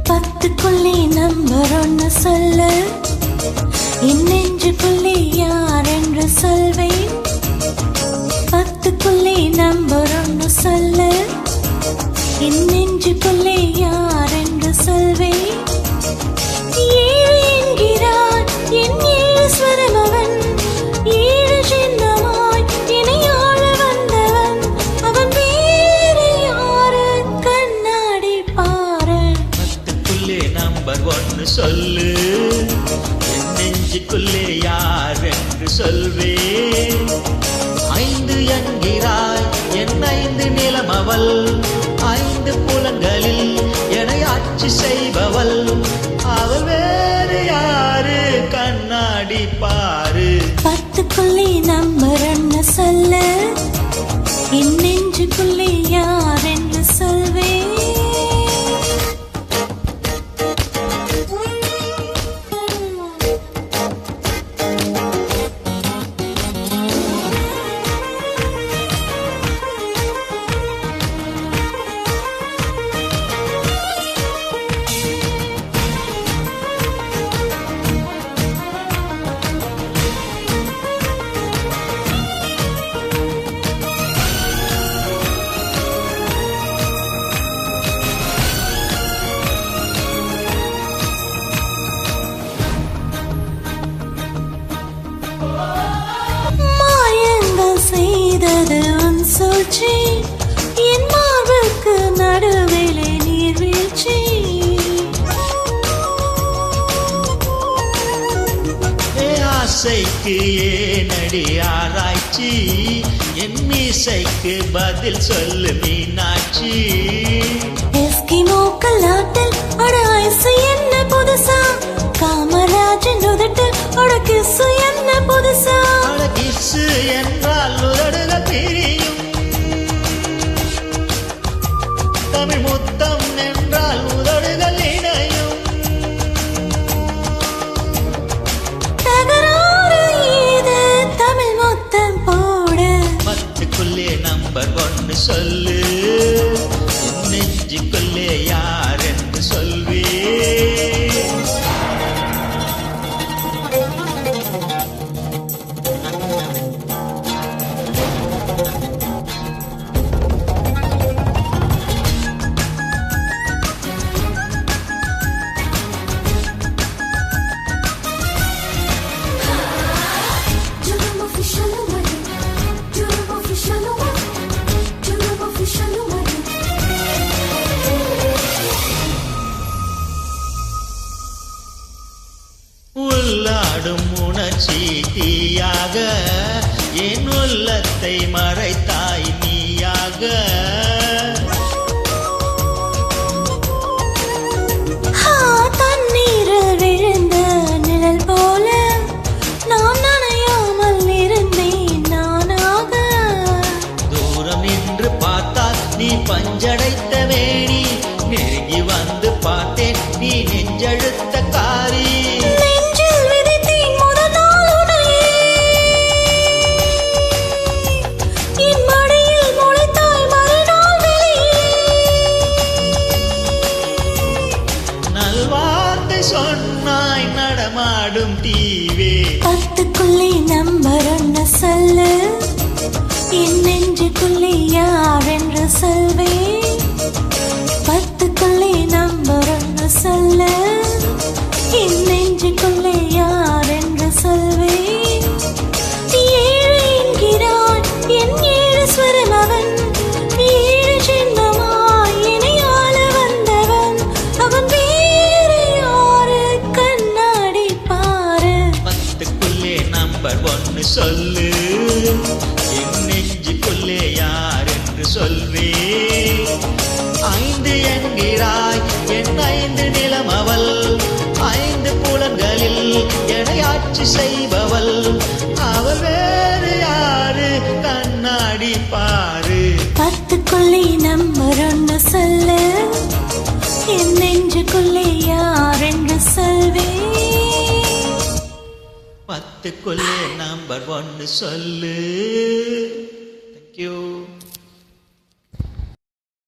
பத்துக்குள்ளே number ஒன்னு சொல்லு, என் நெஞ்சுக்குள்ளே யார் என்று சொல்வேன். பத்துக்குள்ளே நம்பர் ஒன்னு சொல்லு, என் நெஞ்சுக்குள்ளே யார் என்று சொல்வேன். ஏழு என்கிறான் என் ஏழு ஸ்வரம் அவன், ஏழு ஜென்மமாய் என்னை ஆள வந்தவன். அவன் வேறு யாரு கண்ணாடி பாரு. பத்துக்குள்ளே நம்பர் ஒன்னு சொல்லு, என் நெஞ்சுக்குள்ளே யார் என்று சொல்வேன். ஐந்து என்கிறாய் என் ஐந்து நிலம் அவள், ஐந்து புலங்களில் என்னை ஆட்சி செய்பவள். அவள் வேறு யாரு கண்ணாடி பாரு. பத்துக்குள்ளே நம்பர் ஒன்னு சொல்லு, என் நெஞ்சுக்குள்ளே யார் என்று சொல்வேன். செய்தது உன் சூழ்ச்சி, என் மார்புக்கு நடுவிலே நீர்வீழ்ச்சி. ஆசைக்கு ஏனடி ஆராய்ச்சி, என் மீசைக்கு பதில் சொல்லு மீனாட்சி. எஸ்கிமோ கல்லாட்டில் அட ஐசு என்ன புதுசா, காமராஜன் உதட்டில் அட கிசு என்ன புதுசா. கிசு என்றால் உதடுகள் பிரியும், தமிழ் முத்தம் என்றால் உதடுகள் இணையும். தகராறு இது தமிழ் முத்தம் போடு. பத்துக்குள்ளே நம்பர் ஒன்னு சொல்லு, என் நெஞ்சுக்குள்ளே யார் என்று சொல்வே. உள்ளாடும் உணர்ச்சி தீயாக என் உள்ளத்தை மறைத்தாய் நீயாக. தண்ணீரில் விழுந்த நிழல் போல நான் நனையாமல் இருந்தேன் நானாக. தூரம் நின்று பார்த்தால் நீ பஞ்சடைத்த வேணி, நெருங்கி வந்து பார்த்தேன் நீ நெஞ்செழுத்த காரி. சொன்னாய் நடமாடும் தீவே. பத்துக்குள்ளே நம்பர் ஒன்னு சொல்லு, என் நெஞ்சுக்குள்ளே யார் என்று சொல்வேன். பத்துக்குள்ளே நம்பர் ஒன்னு சொல்லு, என் நெஞ்சுக்குள்ளே யார் என்று சொல்வேன். ஏழு என்கிறான் என் ஏழு ஸ்வரம் அவன், ஏழு ஜென்மமாய் என்னை ஆள வந்தவன். அவன் வேறு யாரு கண்ணாடி பாரு. பத்துக்குள்ளே நம்பர் ஒன்னு சொல்லு, என் நெஞ்சுக்குள்ளே யார் என்று சொல்வே. ஐந்து என்கிறாய் என் 5 நிலம் அவள் 5 புலன்களில் என்னை ஆட்சி செய்பவள் அவள் வேறு யாரு கண்ணாடி பாரு 10க்குள்ளே நம்பர் ஒன்னு சொல்லு என் நெஞ்சுக்குள்ளே யார் என்று சொல்வேன் 10க்குள்ளே நம்பர் 1 சொல்லு. Thank you.